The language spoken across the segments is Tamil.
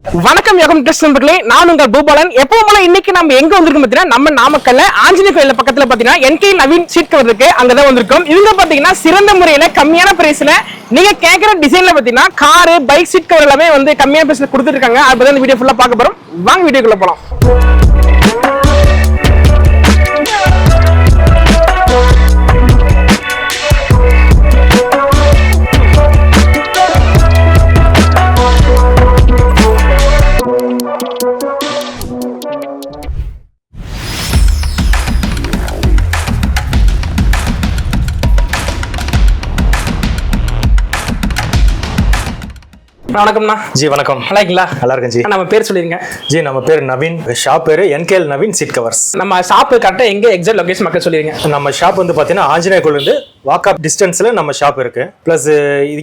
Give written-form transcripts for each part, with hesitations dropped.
வணக்கம் யோகம் டெஸ்ட் நண்பர்களே, நான் உங்கள் பூபாலன். எப்பவும் போல இன்னைக்கு நம்ம எங்க வந்திருக்கோம் பாத்தீங்கன்னா, நம்ம நாமக்கல்ல ஆஞ்சநேய கோயில் பக்கத்துல பாத்தீங்கன்னா NK நவீன் சீட் கவர் இருக்கு, அங்கதான் வந்திருக்கோம். இவங்க பாத்தீங்கன்னா சிறந்த முறையில கம்மியான பிரைஸ்ல நீங்க கேட்கிற டிசைன்ல பாத்தீங்கன்னா காரு பைக் சீட் கவர் எல்லாமே வந்து கம்மியான பிரைஸ்ல கொடுத்துட்டு இருக்காங்க. அதை இந்த வீடியோ ஃபுல்லா பார்க்க போறோம். வாங்க வீடியோக்குள்ள போலாம். வணக்கம்ண்ணா. ஜி வணக்கம். நல்லா இருக்கீங்களா? நல்லா இருக்கேன் ஜி. நம்ம பேர் சொல்லிருங்க. ஜி நம்ம பேர் நவீன், ஷாப் பேரு NK நவீன் சீட் கவர்ஸ். நம்ம ஷாப் கரெக்டா எங்க எக்ஸாக்ட் லொகேஷன் மக்கள் சொல்லிருங்க. நம்ம ஷாப் வந்து பாத்தீங்கன்னா ஆஞ்சநேய கோயில் இருந்து வாக் அப் டிஸ்டன்ஸ்ல நம்ம ஷாப் இருக்கு. பிளஸ்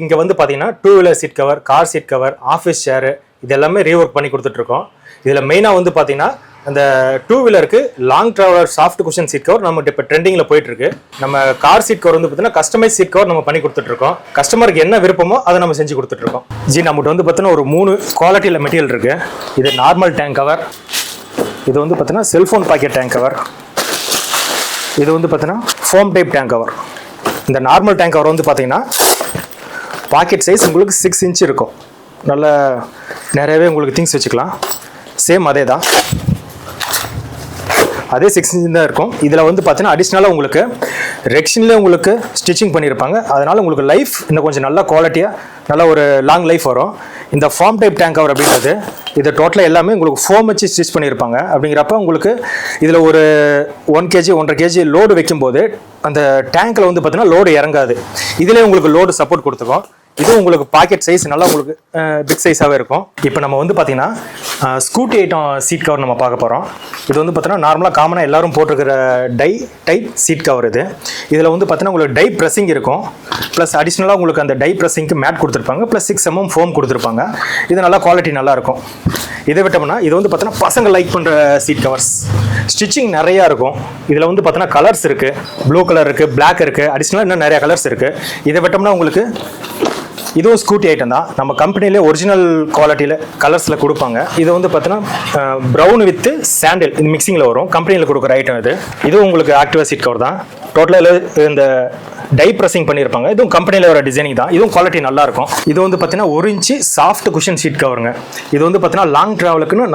இங்க வந்து பாத்தீங்கன்னா 2 wheeler seat cover, car seat cover, office chair இது எல்லாமே ரீஒர்க் பண்ணி கொடுத்துட்டு இருக்கோம். இதுல மெயினா வந்து பாத்தீங்கன்னா அந்த 2 வீலருக்கு long traveller soft cushion seat cover நம்ம இப்போ ட்ரெண்டிங்ல போயிட்டு இருக்கு. நம்ம கார் சீட் கவர் வந்து பார்த்தீங்கன்னா கஸ்டமைஸ் சீட் கவர் நம்ம பண்ணி கொடுத்துட்டு இருக்கோம். கஸ்டமருக்கு என்ன விருப்பமோ அதை நம்ம செஞ்சு கொடுத்துட்டு இருக்கோம். ஜி நம்மகிட்ட வந்து பார்த்தீங்கன்னா ஒரு 3 குவாலிட்டியில் மெட்டீரியல் இருக்கு. இது நார்மல் டேங்க் கவர், இது வந்து பார்த்தீங்கன்னா செல்ஃபோன் பாக்கெட் டேங்க் கவர், இது வந்து பார்த்தீங்கன்னா ஃபோம் டைப் டேங்க் கவர். இந்த நார்மல் டேங்க் கவர் வந்து பார்த்தீங்கன்னா பாக்கெட் சைஸ் உங்களுக்கு 6 இன்ச் இருக்கும். நல்ல நிறையவே உங்களுக்கு திங்ஸ் வச்சுக்கலாம். சேம் அதே தான், அதே 6 இன்ச் தான் இருக்கும். இதில் வந்து பார்த்தீங்கன்னா அடிஷ்னலாக உங்களுக்கு ரெக்ஷன்லேயே உங்களுக்கு ஸ்டிச்சிங் பண்ணியிருப்பாங்க. அதனால் உங்களுக்கு லைஃப் இன்னும் கொஞ்சம் நல்ல குவாலிட்டியாக நல்ல ஒரு லாங் லைஃப் வரும். இந்த ஃபார்ம் டைப் டேங்க் கவர் அப்படின்றது இது டோட்டலாக எல்லாமே உங்களுக்கு ஃபோம் வச்சு ஸ்டிச் பண்ணியிருப்பாங்க. அப்படிங்கிறப்ப உங்களுக்கு இதில் ஒரு 1 kg 1.5 kg லோடு வைக்கும்போது அந்த டேங்க்கில் வந்து பார்த்தீங்கன்னா லோடு இறங்காது. இதிலே உங்களுக்கு லோடு சப்போர்ட் கொடுத்துக்கும். இது உங்களுக்கு பாக்கெட் சைஸ் நல்லா உங்களுக்கு பிக் சைஸாகவே இருக்கும். இப்போ நம்ம வந்து பார்த்தீங்கன்னா ஸ்கூட்டி ஐட்டம் சீட் கவர் நம்ம பார்க்க போகிறோம். இது வந்து பார்த்தீங்கன்னா நார்மலாக காமனாக எல்லாரும் போட்டிருக்கிற டை டைப் சீட் கவர் இது. இதில் வந்து பார்த்தீங்கன்னா உங்களுக்கு டை ப்ரெஸ்ஸிங் இருக்கும். ப்ளஸ் அடிஷ்னலாக உங்களுக்கு அந்த டை ப்ரெஸ்ஸிங்க்கு மேட் கொடுத்துருப்பாங்க. ப்ளஸ் 6 mm ஃபோம் கொடுத்துருப்பாங்க. இது நல்லா குவாலிட்டி நல்லாயிருக்கும். இதை விட்டோம்னா இது வந்து பார்த்தீங்கன்னா பசங்க லைக் பண்ணுற சீட் கவர்ஸ். ஸ்டிச்சிங் நிறையா இருக்கும். இதில் வந்து பார்த்தீங்கன்னா கலர்ஸ் இருக்குது. ப்ளூ கலர் இருக்குது, பிளாக் இருக்குது, அடிஷ்னலாக இன்னும் நிறையா கலர்ஸ் இருக்குது. இதை விட்டோம்னா உங்களுக்கு இதுவும் ஸ்கூட்டி ஐட்டம் தான். நம்ம கம்பெனிலே ஒரிஜினல் குவாலிட்டியில் கலர்ஸில் கொடுப்பாங்க. இது வந்து பார்த்தீங்கன்னா ப்ரௌன் வித் சாண்டில் இந்த மிக்சிங்கில் வரும். கம்பெனியில் கொடுக்குற ஐட்டம் இது. இதுவும் உங்களுக்கு ஆக்டிவா சீட் கவர் தான். டோட்டலாக இந்த டை ப்ரெஸ்ஸிங் பண்ணியிருப்பாங்க. இதுவும் கம்பெனியில் வர டிசைனிங் தான். இதுவும் குவாலிட்டி நல்லாயிருக்கும். இது வந்து பார்த்தீங்கன்னா 1 இன்ச்சு சாஃப்ட் குஷன் ஷீட் கவருங்க. இது வந்து பார்த்தீங்கன்னா லாங் ட்ராவலுக்குன்னு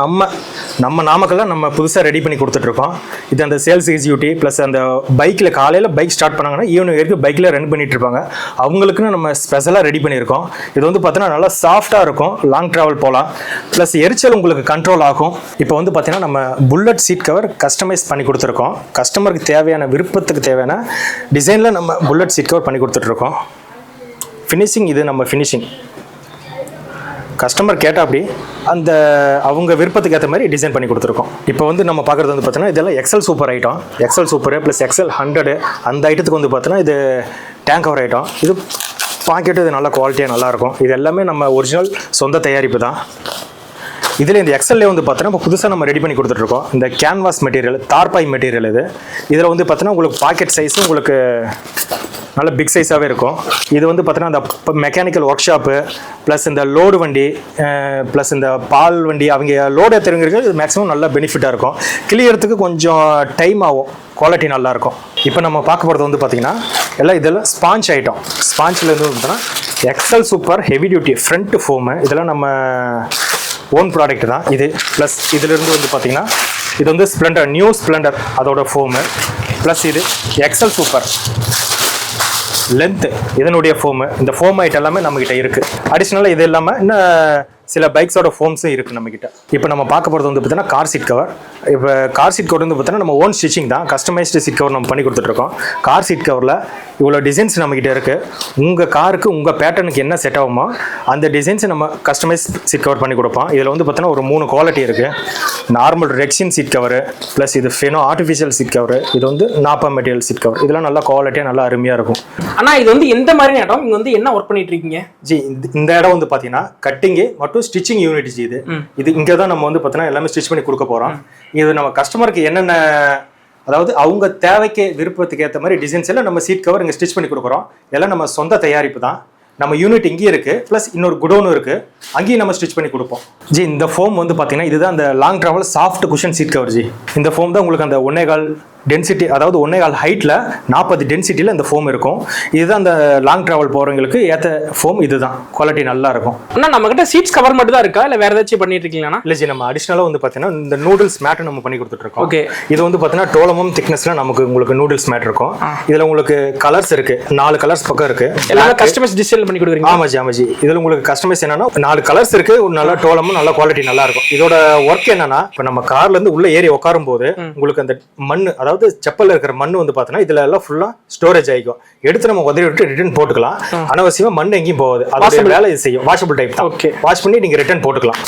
நம்ம நாமக்கல்ல நம்ம புதுசாக ரெடி பண்ணி கொடுத்துட்ருக்கோம். இது அந்த சேல்ஸ் எக்ஸிக்யூட்டிவ் ப்ளஸ் அந்த பைக்கில் காலையில் பைக் ஸ்டார்ட் பண்ணாங்கன்னா ஈவினிங் வரைக்கும் பைக்கில் ரன் பண்ணிட்டு இருப்பாங்க. அவங்களுக்குன்னு நம்ம ஸ்பெஷலாக ரெடி பண்ணியிருக்கோம். இது வந்து பார்த்தீங்கன்னா நல்லா சாஃப்டாக இருக்கும். லாங் ட்ராவல் போகலாம். ப்ளஸ் எரிச்சல் உங்களுக்கு கண்ட்ரோல் ஆகும். இப்போ வந்து பார்த்தீங்கன்னா நம்ம புல்லட் சீட் கவர் கஸ்டமைஸ் பண்ணி கொடுத்துருக்கோம். கஸ்டமருக்கு தேவையான விருப்பத்துக்கு தேவையான டிசைனில் நம்ம புல்லட் சீட் கவர் பண்ணி கொடுத்துட்ருக்கோம். ஃபினிஷிங் இது நம்ம ஃபினிஷிங் கஸ்டமர் கேட்டால் அப்படி அந்த அவங்க விருப்பத்துக்கு ஏற்ற மாதிரி டிசைன் பண்ணி கொடுத்துருக்கோம். இப்போ வந்து நம்ம பார்க்குறது வந்து பார்த்தீங்கன்னா இதெல்லாம் Excel super item. Excel super plus Excel 100 அந்த ஐட்டத்துக்கு வந்து பார்த்தீங்கன்னா இது டேங்க் கவர் ஐட்டம். இது பாக்கெட்டு இது நல்ல குவாலிட்டியாக நல்லாயிருக்கும். இது எல்லாமே நம்ம ஒரிஜினல் சொந்த தயாரிப்பு தான். இதில் இந்த எக்ஸல்லே வந்து பார்த்தீங்கன்னா இப்போ புதுசாக நம்ம ரெடி பண்ணி கொடுத்துட்ருக்கோம். இந்த கேன்வாஸ் மெட்டீரியல், தார்பாய் மெட்டீரியல் இது. இதில் வந்து பார்த்தீங்கன்னா உங்களுக்கு பாக்கெட் சைஸும் உங்களுக்கு நல்ல பிக் சைஸாகவே இருக்கும். இது வந்து பார்த்தீங்கன்னா அந்த மெக்கானிக்கல் ஒர்க் ஷாப்பு ப்ளஸ் இந்த லோடு வண்டி ப்ளஸ் இந்த பால் வண்டி அவங்க லோடு ஏற்றுறவங்களுக்கு இது மேக்ஸிமம் நல்ல பெனிஃபிட்டாக இருக்கும். கிளியறதுக்கு கொஞ்சம் டைம் ஆகும். குவாலிட்டி நல்லாயிருக்கும். இப்போ நம்ம பார்க்க போகிறது வந்து பார்த்திங்கன்னா எல்லாம் இதெல்லாம் ஸ்பாஞ்ச் ஐட்டம். ஸ்பாஞ்சில் இருந்து பார்த்தீங்கன்னா Excel super heavy duty front foam. இதெல்லாம் நம்ம ஓன் ப்ராடக்ட் தான் இது. ப்ளஸ் இதிலிருந்து வந்து பார்த்திங்கன்னா இது வந்து ஸ்ப்ளெண்டர், நியூ ஸ்ப்ளெண்டர் அதோட ஃபோமு. ப்ளஸ் இது எக்ஸல் சூப்பர் லென்த்து இதனுடைய ஃபோமு. இந்த ஃபோம் ஐட்டம் எல்லாமே நம்மக்கிட்ட இருக்குது. அடிஷ்னலாக இது இல்லாமல் இன்னும் சில பைக்ஸோட ஃபோம்ஸும் இருக்குது நம்மக்கிட்ட. இப்போ நம்ம பார்க்க போகிறது வந்து பார்த்தீங்கன்னா கார் சீட் கவர். இப்போ கார் சீட் கவர் வந்து பார்த்தீங்கன்னா நம்ம ஓன் ஸ்டிச்சிங் தான். கஸ்டமைஸ்டு சீட் கவர் நம்ம பண்ணி கொடுத்துட்ருக்கோம். கார் சீட் கவரில் இவ்வளோ டிசைன்ஸ் நம்மக்கிட்ட இருக்குது. உங்கள் காருக்கு உங்கள் பேட்டர்னுக்கு என்ன செட் ஆகுமோ அந்த டிசைன்ஸை நம்ம கஸ்டமைஸ் சீட் கவர் பண்ணி கொடுப்போம். இதில் வந்து பார்த்தீங்கன்னா ஒரு 3 குவாலிட்டி இருக்குது. நார்மல் ரெக்ஷின் சீட் கவர் ப்ளஸ் இது ஃபெனோ ஆர்டிஃபிஷியல் சீட் கவர். இது வந்து நாப்பா மெட்டீரியல் சீட் கவர். இதெல்லாம் நல்லா குவாலிட்டியாக நல்லா அருமையாக இருக்கும். ஆனால் இது வந்து எந்த மாதிரி இடம்? இங்கே வந்து என்ன ஒர்க் பண்ணிட்டு இருக்கீங்க? ஜி இந்த இடம் வந்து பார்த்தீங்கன்னா கட்டிங்கு மற்றும் ஸ்டிச்சிங் யூனிட். இது இங்கே தான் நம்ம வந்து பார்த்தீங்கன்னா எல்லாமே ஸ்டிச் பண்ணி கொடுக்க போகிறோம். இது நம்ம கஸ்டமருக்கு என்னென்ன அதாவது அவங்க தேவைக்கு விருப்பத்துக்கு ஏற்ற மாதிரி டிசைன்ஸ் எல்லாம் நம்ம சீட் கவர் இங்கே ஸ்டிச் பண்ணி கொடுக்குறோம். எல்லாம் நம்ம சொந்த தயாரிப்பு தான். நம்ம யூனிட் இங்கேயே இருக்கு, ப்ளஸ் இன்னொரு குடோனும் இருக்கு, அங்கேயும் நம்ம ஸ்டிச் பண்ணி கொடுப்போம். ஜி இந்த ஃபோம் வந்து பார்த்தீங்கன்னா இதுதான் அந்த long travel soft cushion seat cover ஜி. இந்த ஃபோம் தான் உங்களுக்கு அந்த 1.25 டென்சிட்டி, அதாவது 1.25 ஹைட்டில் 40 டென்சிட்டியில் இந்த ஃபோம் இருக்கும். இதுதான் அந்த லாங் டிராவல் போகிறவங்களுக்கு ஏற்ற ஃபோம். இதுதான் குவாலிட்டி நல்லா இருக்கும். ஆனால் நம்ம கிட்ட சீட்ஸ் கவர் மட்டும் தான் இருக்கா, இல்லை வேற ஏதாச்சும் பண்ணிட்டு இருக்கீங்களா? இல்லை ஜி, நம்ம அடிஷ்னலாக வந்து பார்த்தீங்கன்னா இந்த நூடுல்ஸ் மேட்டும் நம்ம பண்ணி கொடுத்துட்ருக்கோம். ஓகே. இது வந்து பார்த்தீங்கன்னா டோலமும் திக்னஸில் நமக்கு உங்களுக்கு நூடுல்ஸ் மேட் இருக்கும். இதில் உங்களுக்கு கலர்ஸ் இருக்கு, 4 கலர்ஸ் பக்கம் இருக்கு. எல்லாமே கஸ்டமைஸ் டிசைன் பண்ணி கொடுக்குறீங்க? ஆமாஜி. இதில் உங்களுக்கு கஸ்டமைஸ் என்னன்னா 4 கலர்ஸ் இருக்கு, ஒரு நல்ல டோலமும் நல்ல குவாலிட்டி நல்லா இருக்கும். இதோட ஒர்க் என்னன்னா, இப்போ நம்ம கார்ல இருந்து உள்ள ஏறி உட்காரும் போது உங்களுக்கு அந்த மண், அதாவது செப்பல்ல இருக்கிற மண் வந்து பார்த்தீங்கன்னா இதுல எல்லாம் ஃபுல்லா ஸ்டோரேஜ் ஆகிக்கும். எடுத்து நம்ம உதவி விட்டு ரிட்டர்ன் போட்டுக்கலாம். அனாவசியமா மண் எங்கேயும் போகாது. அதோட வேலை இது செய்யும். வாஷபிள் டைப் தான். ஓகே. வாஷ் பண்ணி நீங்க ரிட்டர்ன் போட்டுக்கலாம்.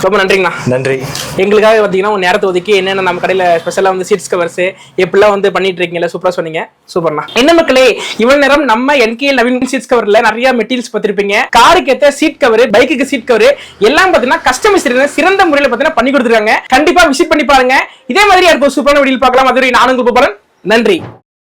ரொம்ப நன்றிங்கண்ணா. நன்றி. எங்களுக்காக பார்த்தீங்கன்னா ஒரு நேரத்தை ஒதுக்கி என்னென்ன நம்ம கடையில் ஸ்பெஷலாக வந்து சீட்ஸ் கவர்ஸ் எப்படிலாம் வந்து பண்ணிட்டு இருக்கீங்களா, சூப்பராக சொன்னீங்க. சூப்பர்ண்ணா. என்ன மக்களே, இவ்வளவு நேரம் நம்ம என்கே நவீன் சீட்ஸ் கவர்ல நிறைய மெட்டீரியல்ஸ் பார்த்திருப்பீங்க. காருக்கு ஏற்ற சீட் கவர், பைக்குக்கு சீட் கவர் எல்லாம் பார்த்தீங்கன்னா கஸ்டமைஸ் சிறந்த முறையில் பார்த்தீங்கன்னா பண்ணி கொடுத்துருக்காங்க. கண்டிப்பா விசிட் பண்ணி பாருங்க. இதே மாதிரி யாருக்கும் சூப்பரான வீடியோ பார்க்கலாம். அதுவரை நானும் கோபாலன். நன்றி.